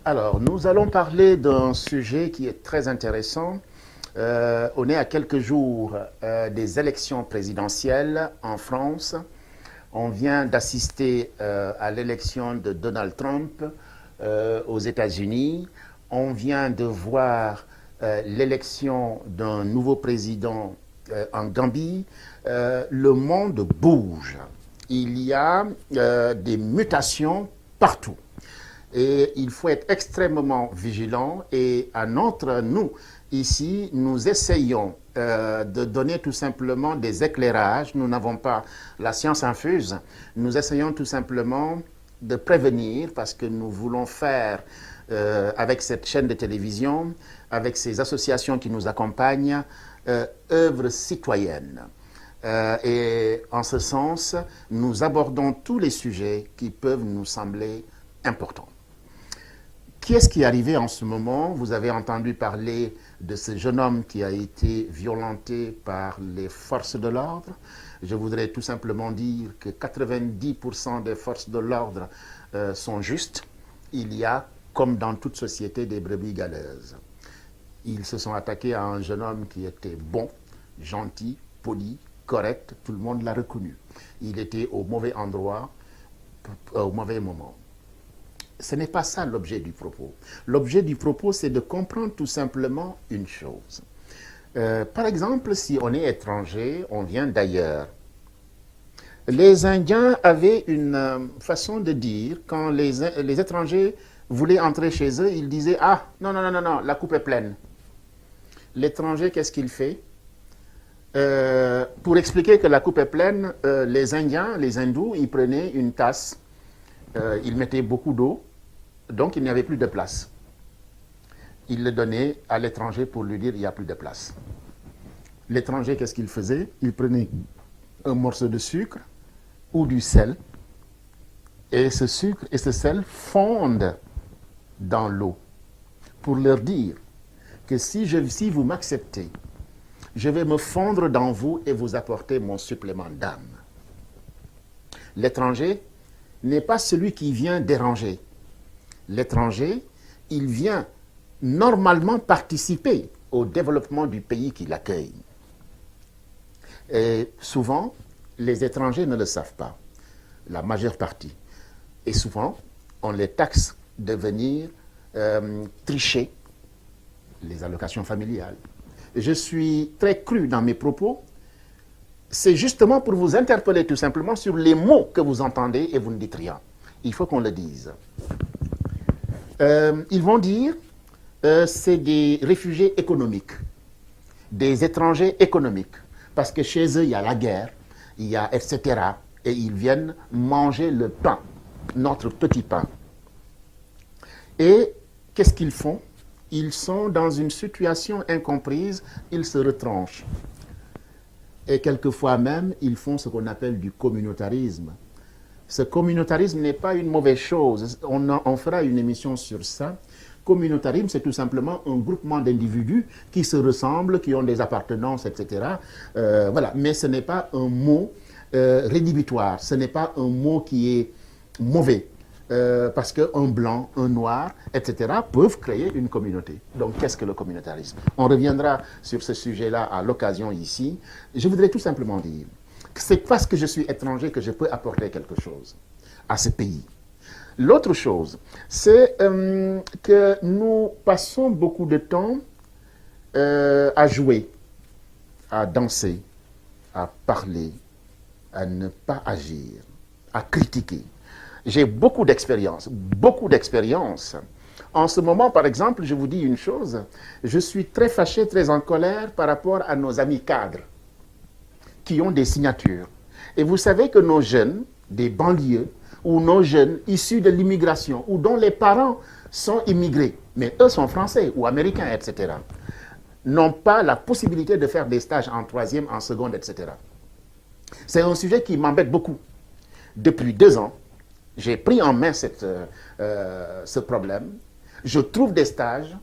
Alors, nous allons parler d'un sujet qui est très intéressant. On est à quelques jours des élections présidentielles en France. On vient d'assister à l'élection de Donald Trump aux États-Unis. On vient de voir l'élection d'un nouveau président en Gambie. Le monde bouge. Il y a des mutations partout. Et il faut être extrêmement vigilant. Et nous, ici, nous essayons de donner tout simplement des éclairages. Nous n'avons pas la science infuse. Nous essayons tout simplement de prévenir parce que nous voulons faire, avec cette chaîne de télévision, avec ces associations qui nous accompagnent, œuvre citoyenne. Et en ce sens, nous abordons tous les sujets qui peuvent nous sembler importants. Qu'est-ce qui est arrivé en ce moment? Vous avez entendu parler de ce jeune homme qui a été violenté par les forces de l'ordre. Je voudrais tout simplement dire que 90% des forces de l'ordre sont justes. Il y a, comme dans toute société, des brebis galeuses. Ils se sont attaqués à un jeune homme qui était bon, gentil, poli, correct. Tout le monde l'a reconnu. Il était au mauvais endroit, au mauvais moment. Ce n'est pas ça l'objet du propos. L'objet du propos, c'est de comprendre tout simplement une chose. Par exemple, si on est étranger, on vient d'ailleurs. Les Indiens avaient une façon de dire, quand les étrangers voulaient entrer chez eux, ils disaient « Ah, non, non, non, non, non, la coupe est pleine ». L'étranger, qu'est-ce qu'il fait? Pour expliquer que la coupe est pleine, les Indiens, les hindous, ils prenaient une tasse, ils mettaient beaucoup d'eau, donc il n'y avait plus de place. Ils le donnaient à l'étranger pour lui dire il n'y a plus de place. L'étranger, qu'est-ce qu'il faisait? Il prenait un morceau de sucre ou du sel, et ce sucre et ce sel fondent dans l'eau pour leur dire que si vous m'acceptez, je vais me fondre dans vous et vous apporter mon supplément d'âme. L'étranger n'est pas celui qui vient déranger. L'étranger, il vient normalement participer au développement du pays qui l'accueille. Et souvent, les étrangers ne le savent pas, la majeure partie. Et souvent, on les taxe de venir tricher les allocations familiales. Je suis très cru dans mes propos. C'est justement pour vous interpeller tout simplement sur les mots que vous entendez et vous ne dites rien. Il faut qu'on le dise. Ils vont dire c'est des réfugiés économiques, des étrangers économiques, parce que chez eux, il y a la guerre, il y a etc. Et ils viennent manger le pain, notre petit pain. Et qu'est-ce qu'ils font? Ils sont dans une situation incomprise, ils se retranchent. Et quelquefois même, ils font ce qu'on appelle du communautarisme. Ce communautarisme n'est pas une mauvaise chose. On fera une émission sur ça. Communautarisme, c'est tout simplement un groupement d'individus qui se ressemblent, qui ont des appartenances, etc. Voilà. Mais ce n'est pas un mot rédhibitoire. Ce n'est pas un mot qui est mauvais. Parce qu'un blanc, un noir, etc. peuvent créer une communauté. Donc, qu'est-ce que le communautarisme? On reviendra sur ce sujet-là à l'occasion ici. Je voudrais tout simplement dire que c'est parce que je suis étranger que je peux apporter quelque chose à ce pays. L'autre chose, c'est que nous passons beaucoup de temps à jouer, à danser, à parler, à ne pas agir, à critiquer. J'ai beaucoup d'expérience, beaucoup d'expérience. En ce moment, par exemple, je vous dis une chose, je suis très fâché, très en colère par rapport à nos amis cadres qui ont des signatures. Et vous savez que nos jeunes des banlieues ou nos jeunes issus de l'immigration ou dont les parents sont immigrés, mais eux sont français ou américains, etc., n'ont pas la possibilité de faire des stages en troisième, en seconde, etc. C'est un sujet qui m'embête beaucoup. Depuis 2 ans, j'ai pris en main ce problème. Je trouve des stages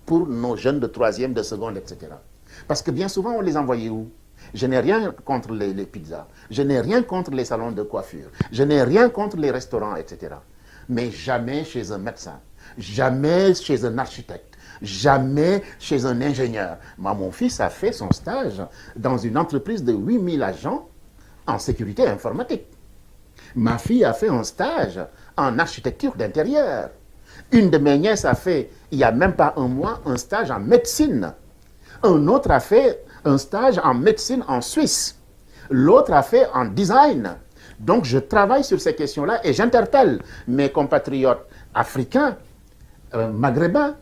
pour nos jeunes de troisième, de seconde, etc. Parce que bien souvent, on les envoyait où? Je n'ai rien contre les pizzas. Je n'ai rien contre les salons de coiffure. Je n'ai rien contre les restaurants, etc. mais jamais chez un médecin, jamais chez un architecte, jamais chez un ingénieur. Moi, mon fils a fait son stage dans une entreprise de 8000 agents en sécurité informatique. Ma fille a fait un stage en architecture d'intérieur. Une de mes nièces a fait, il n'y a même pas un mois, un stage en médecine. Un autre a fait un stage en médecine en Suisse. L'autre a fait en design. Donc, je travaille sur ces questions-là et j'interpelle mes compatriotes africains, maghrébins,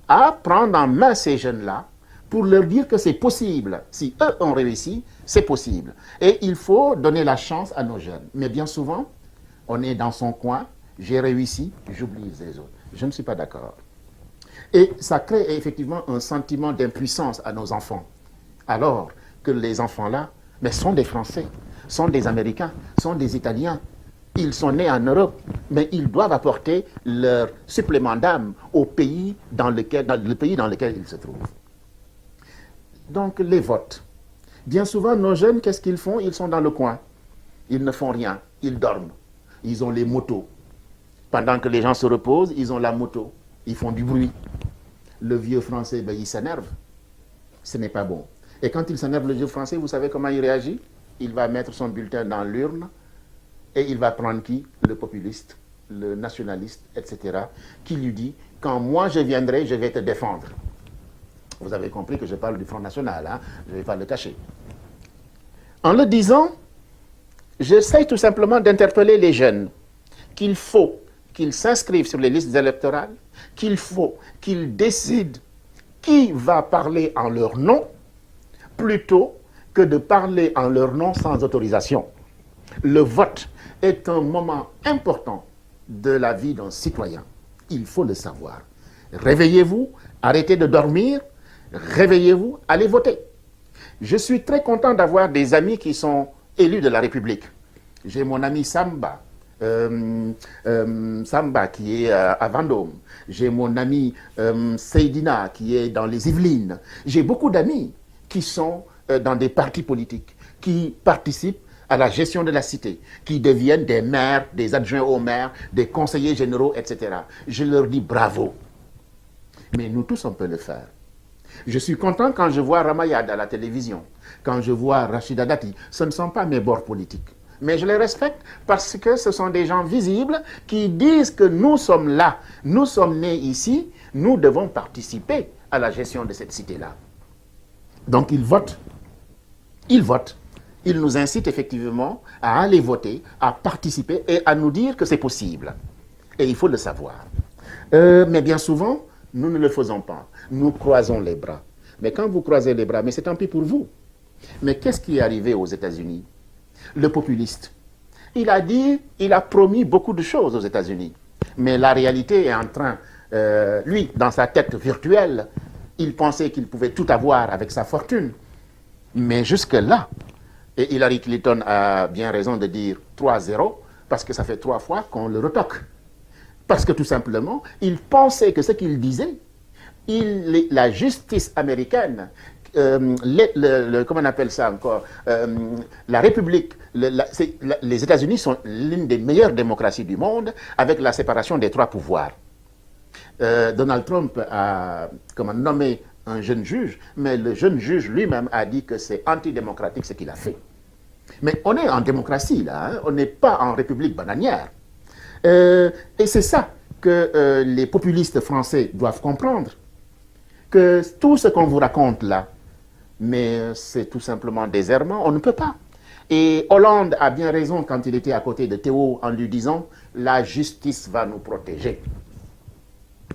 à prendre en main ces jeunes-là pour leur dire que c'est possible. Si eux ont réussi, c'est possible. Et il faut donner la chance à nos jeunes. Mais bien souvent, on est dans son coin, j'ai réussi, j'oublie les autres. Je ne suis pas d'accord. Et ça crée effectivement un sentiment d'impuissance à nos enfants. Alors que les enfants-là, mais sont des Français, sont des Américains, sont des Italiens. Ils sont nés en Europe, mais ils doivent apporter leur supplément d'âme au pays dans lequel ils se trouvent. Donc les votes. Bien souvent, nos jeunes, qu'est-ce qu'ils font? Ils sont dans le coin. Ils ne font rien. Ils dorment. Ils ont les motos. Pendant que les gens se reposent, ils ont la moto. Ils font du bruit. Le vieux français, ben, il s'énerve. Ce n'est pas bon. Et quand il s'énerve, le vieux français, vous savez comment il réagit? Il va mettre son bulletin dans l'urne et il va prendre qui? Le populiste, le nationaliste, etc. Qui lui dit, quand moi je viendrai, je vais te défendre. Vous avez compris que je parle du Front National, hein? Je ne vais pas le cacher. En le disant, j'essaie tout simplement d'interpeller les jeunes qu'il faut qu'ils s'inscrivent sur les listes électorales, qu'il faut qu'ils décident qui va parler en leur nom, plutôt que de parler en leur nom sans autorisation. Le vote est un moment important de la vie d'un citoyen. Il faut le savoir. Réveillez-vous, arrêtez de dormir, réveillez-vous, allez voter. Je suis très content d'avoir des amis qui sont élus de la République. J'ai mon ami Samba, Samba qui est à Vendôme. J'ai mon ami Seydina qui est dans les Yvelines. J'ai beaucoup d'amis qui sont dans des partis politiques, qui participent à la gestion de la cité, qui deviennent des maires, des adjoints au maire, des conseillers généraux, etc. Je leur dis bravo. Mais nous tous, on peut le faire. Je suis content quand je vois Ramayad à la télévision, quand je vois Rachida Dati. Ce ne sont pas mes bords politiques. Mais je les respecte parce que ce sont des gens visibles qui disent que nous sommes là, nous sommes nés ici, nous devons participer à la gestion de cette cité-là. Donc ils votent. Ils votent. Ils nous incitent effectivement à aller voter, à participer et à nous dire que c'est possible. Et il faut le savoir. Mais bien souvent, nous ne le faisons pas. Nous croisons les bras. Mais quand vous croisez les bras, mais c'est tant pis pour vous. Mais qu'est-ce qui est arrivé aux États-Unis? Le populiste. Il a promis beaucoup de choses aux États-Unis. Mais la réalité est en train, lui, dans sa tête virtuelle, il pensait qu'il pouvait tout avoir avec sa fortune. Mais jusque-là, et Hillary Clinton a bien raison de dire 3-0, parce que ça fait 3 fois qu'on le retoque. Parce que tout simplement, il pensait que ce qu'il disait, la justice américaine, comment on appelle ça encore, la République, les États-Unis sont l'une des meilleures démocraties du monde avec la séparation des 3 pouvoirs. Donald Trump a nommé un jeune juge, mais le jeune juge lui-même a dit que c'est antidémocratique ce qu'il a fait. Mais on est en démocratie là, hein? On n'est pas en république bananière. Et c'est ça que les populistes français doivent comprendre, que tout ce qu'on vous raconte là, mais c'est tout simplement des errements, on ne peut pas. Et Hollande a bien raison quand il était à côté de Théo en lui disant « la justice va nous protéger ».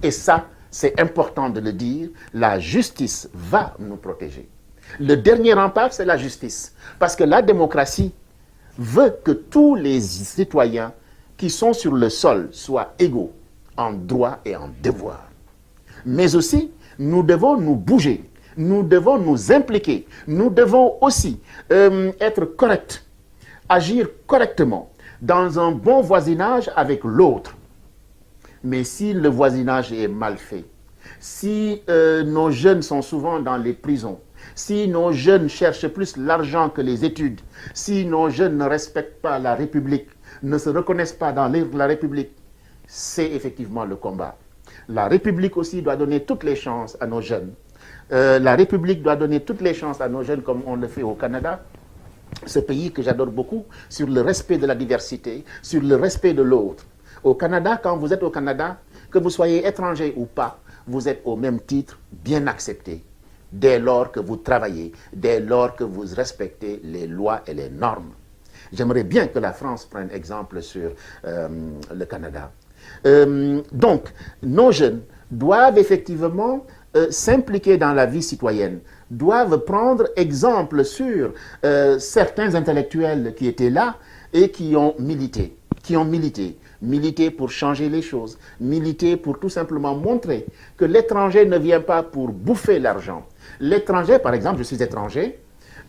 Et ça, c'est important de le dire, la justice va nous protéger. Le dernier rempart, c'est la justice. Parce que la démocratie veut que tous les citoyens qui sont sur le sol soient égaux en droit et en devoir. Mais aussi, nous devons nous bouger, nous devons nous impliquer, nous devons aussi être corrects, agir correctement dans un bon voisinage avec l'autre. Mais si le voisinage est mal fait, si nos jeunes sont souvent dans les prisons, si nos jeunes cherchent plus l'argent que les études, si nos jeunes ne respectent pas la République, ne se reconnaissent pas dans la République, c'est effectivement le combat. La République aussi doit donner toutes les chances à nos jeunes. La République doit donner toutes les chances à nos jeunes comme on le fait au Canada, ce pays que j'adore beaucoup, sur le respect de la diversité, sur le respect de l'autre. Au Canada, quand vous êtes au Canada, que vous soyez étranger ou pas, vous êtes au même titre bien accepté, dès lors que vous travaillez, dès lors que vous respectez les lois et les normes. J'aimerais bien que la France prenne exemple sur le Canada. Donc, nos jeunes doivent effectivement s'impliquer dans la vie citoyenne, doivent prendre exemple sur certains intellectuels qui étaient là et qui ont milité, milité pour changer les choses, milité pour tout simplement montrer que l'étranger ne vient pas pour bouffer l'argent. L'étranger, par exemple, je suis étranger,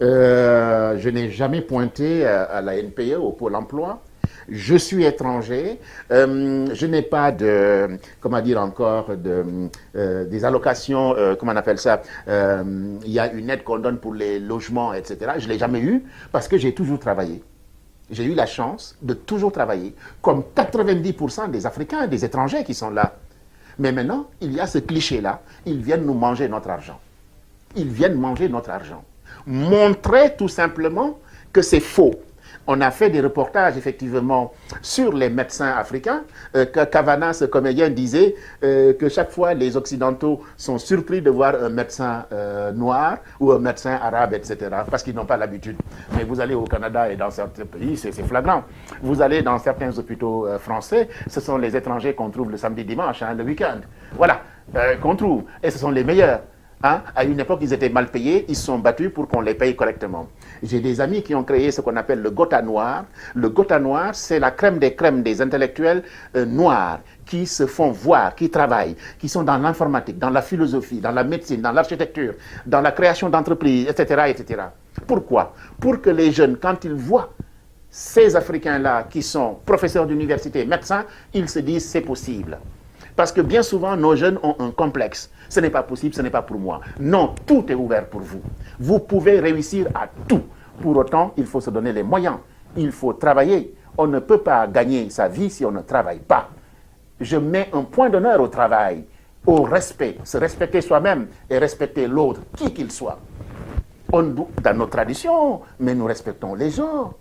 je n'ai jamais pointé à la NPE, au Pôle emploi. Je suis étranger, je n'ai pas de, comment dire encore, des allocations, comment on appelle ça, il y a une aide qu'on donne pour les logements, etc. Je ne l'ai jamais eu parce que j'ai toujours travaillé. J'ai eu la chance de toujours travailler, comme 90% des Africains, des étrangers qui sont là. Mais maintenant, il y a ce cliché-là, ils viennent nous manger notre argent. Ils viennent manger notre argent. Montrer tout simplement que c'est faux. On a fait des reportages, effectivement, sur les médecins africains. Cavana, ce comédien, disait que chaque fois, les Occidentaux sont surpris de voir un médecin noir ou un médecin arabe, etc., parce qu'ils n'ont pas l'habitude. Mais vous allez au Canada et dans certains pays, c'est flagrant. Vous allez dans certains hôpitaux français, ce sont les étrangers qu'on trouve le samedi, dimanche, hein, le week-end. Voilà, qu'on trouve. Et ce sont les meilleurs. Hein? À une époque, ils étaient mal payés, ils se sont battus pour qu'on les paye correctement. J'ai des amis qui ont créé ce qu'on appelle le Gotha Noir. Le Gotha Noir, c'est la crème des intellectuels noirs qui se font voir, qui travaillent, qui sont dans l'informatique, dans la philosophie, dans la médecine, dans l'architecture, dans la création d'entreprises, etc., etc. Pourquoi? Pour que les jeunes, quand ils voient ces Africains-là qui sont professeurs d'université, médecins, ils se disent c'est possible. Parce que bien souvent, nos jeunes ont un complexe. Ce n'est pas possible, ce n'est pas pour moi. Non, tout est ouvert pour vous. Vous pouvez réussir à tout. Pour autant, il faut se donner les moyens. Il faut travailler. On ne peut pas gagner sa vie si on ne travaille pas. Je mets un point d'honneur au travail, au respect. Se respecter soi-même et respecter l'autre, qui qu'il soit. Dans nos traditions, mais nous respectons les gens.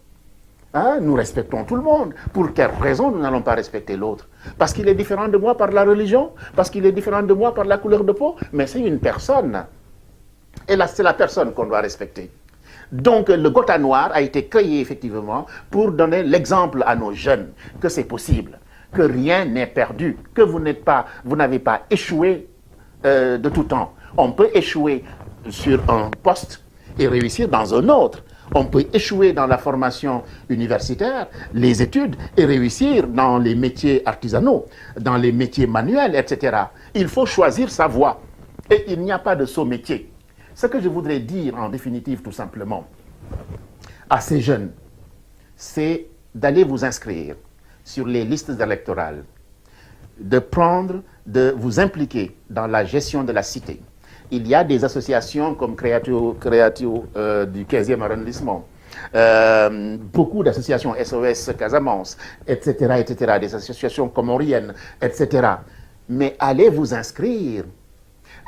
Hein, nous respectons tout le monde. Pour quelle raison nous n'allons pas respecter l'autre? Parce qu'il est différent de moi par la religion? Parce qu'il est différent de moi par la couleur de peau? Mais c'est une personne. Et là, c'est la personne qu'on doit respecter. Donc, le Gotha Noir a été créé effectivement pour donner l'exemple à nos jeunes que c'est possible, que rien n'est perdu, que vous n'avez pas échoué de tout temps. On peut échouer sur un poste et réussir dans un autre. On peut échouer dans la formation universitaire, les études, et réussir dans les métiers artisanaux, dans les métiers manuels, etc. Il faut choisir sa voie. Et il n'y a pas de saut métier. Ce que je voudrais dire en définitive, tout simplement, à ces jeunes, c'est d'aller vous inscrire sur les listes électorales, de vous impliquer dans la gestion de la cité. Il y a des associations comme Créatio du 15e arrondissement, beaucoup d'associations SOS Casamance, etc., etc., des associations comoriennes, etc. Mais allez vous inscrire,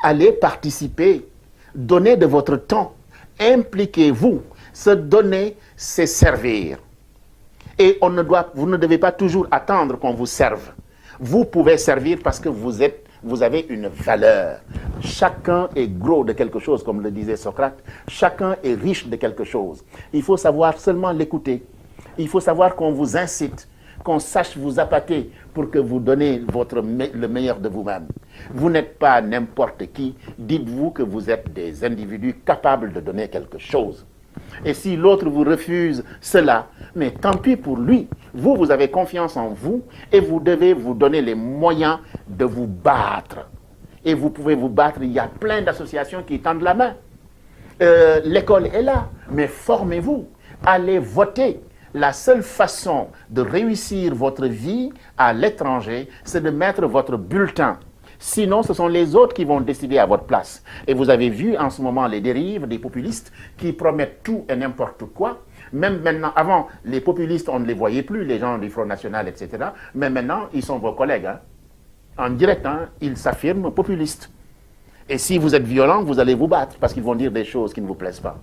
allez participer, donnez de votre temps, impliquez-vous. Se donner, c'est servir. Et vous ne devez pas toujours attendre qu'on vous serve. Vous pouvez servir parce que vous avez une valeur. Chacun est gros de quelque chose, comme le disait Socrate. Chacun est riche de quelque chose. Il faut savoir seulement l'écouter. Il faut savoir qu'on vous incite, qu'on sache vous appâter pour que vous donnez le meilleur de vous-même. Vous n'êtes pas n'importe qui. Dites-vous que vous êtes des individus capables de donner quelque chose. Et si l'autre vous refuse cela, mais tant pis pour lui. Vous avez confiance en vous et vous devez vous donner les moyens de vous battre. Et vous pouvez vous battre, il y a plein d'associations qui tendent la main. L'école est là, mais formez-vous, allez voter. La seule façon de réussir votre vie à l'étranger, c'est de mettre votre bulletin. Sinon, ce sont les autres qui vont décider à votre place. Et vous avez vu en ce moment les dérives des populistes qui promettent tout et n'importe quoi. Même maintenant, avant, les populistes, on ne les voyait plus, les gens du Front National, etc. Mais maintenant, ils sont vos collègues. Hein. En direct, hein, ils s'affirment populistes. Et si vous êtes violent, vous allez vous battre parce qu'ils vont dire des choses qui ne vous plaisent pas.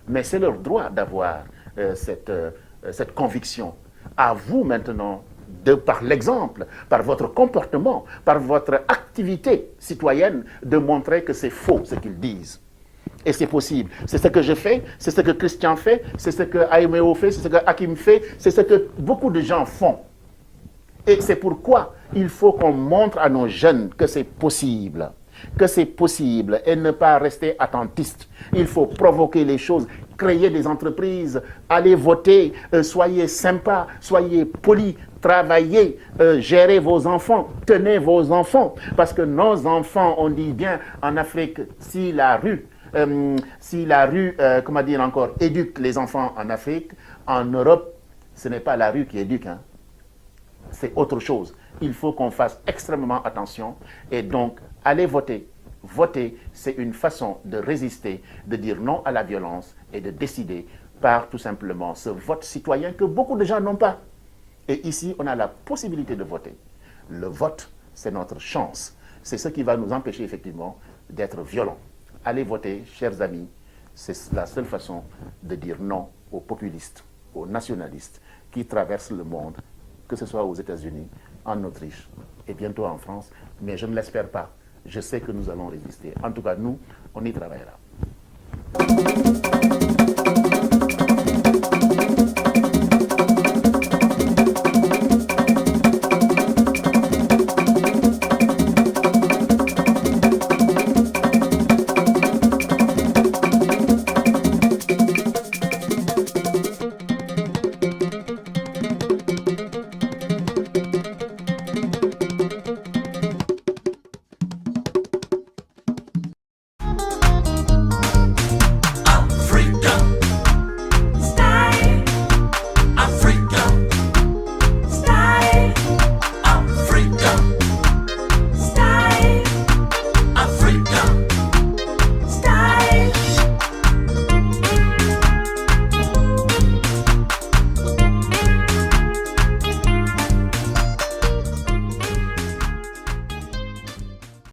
Mais c'est leur droit d'avoir cette conviction. À vous maintenant, par l'exemple, par votre comportement, par votre activité citoyenne, de montrer que c'est faux ce qu'ils disent. Et c'est possible. C'est ce que je fais, c'est ce que Christian fait, c'est ce que Aimeo fait, c'est ce que Hakim fait, c'est ce que beaucoup de gens font. Et c'est pourquoi il faut qu'on montre à nos jeunes que c'est possible. Que c'est possible et ne pas rester attentiste. Il faut provoquer les choses, créer des entreprises, aller voter, soyez sympa, soyez poli, travaillez, gérez vos enfants, tenez vos enfants. Parce que nos enfants, on dit bien en Afrique, si la rue, comment dire encore, éduque les enfants en Afrique, en Europe, ce n'est pas la rue qui éduque, hein. C'est autre chose. Il faut qu'on fasse extrêmement attention et donc allez voter. Voter, c'est une façon de résister, de dire non à la violence et de décider par tout simplement ce vote citoyen que beaucoup de gens n'ont pas. Et ici, on a la possibilité de voter. Le vote, c'est notre chance. C'est ce qui va nous empêcher effectivement d'être violents. Allez voter, chers amis. C'est la seule façon de dire non aux populistes, aux nationalistes qui traversent le monde, que ce soit aux États-Unis, en Autriche et bientôt en France. Mais je ne l'espère pas. Je sais que nous allons résister. En tout cas, nous, on y travaillera.